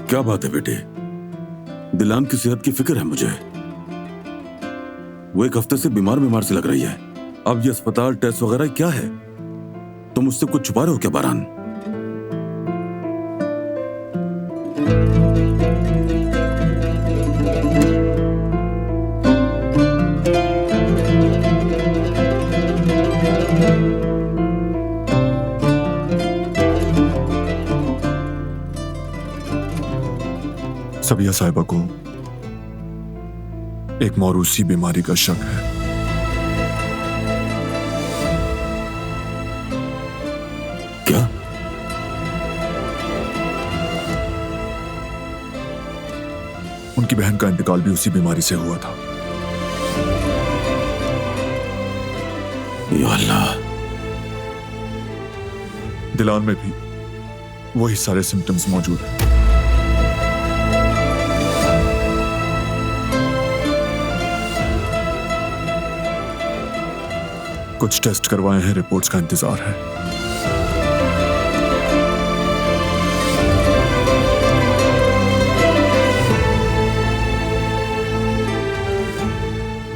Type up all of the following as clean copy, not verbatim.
क्या बात है बेटे? दिलान की सेहत की फिक्र है मुझे। वो एक हफ्ते से बीमार बीमार से लग रही है। अब ये अस्पताल, टेस्ट वगैरह क्या है? तुम मुझसे कुछ छुपा रहे हो क्या बारान? सबिया साहिबा को एक मौरूसी बीमारी का शक है। क्या? उनकी बहन का इंतकाल भी उसी बीमारी से हुआ था। या अल्लाह। दिलान में भी वही सारे सिम्टम्स मौजूद हैं। कुछ टेस्ट करवाए हैं, रिपोर्ट्स का इंतजार है।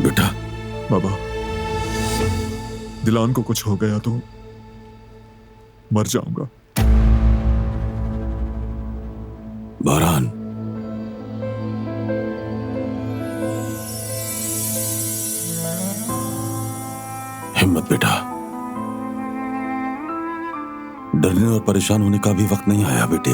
बेटा। बाबा, दिलान को कुछ हो गया तो मर जाऊंगा। बारान, हिम्मत बेटा। डरने और परेशान होने का भी वक्त नहीं आया बेटे।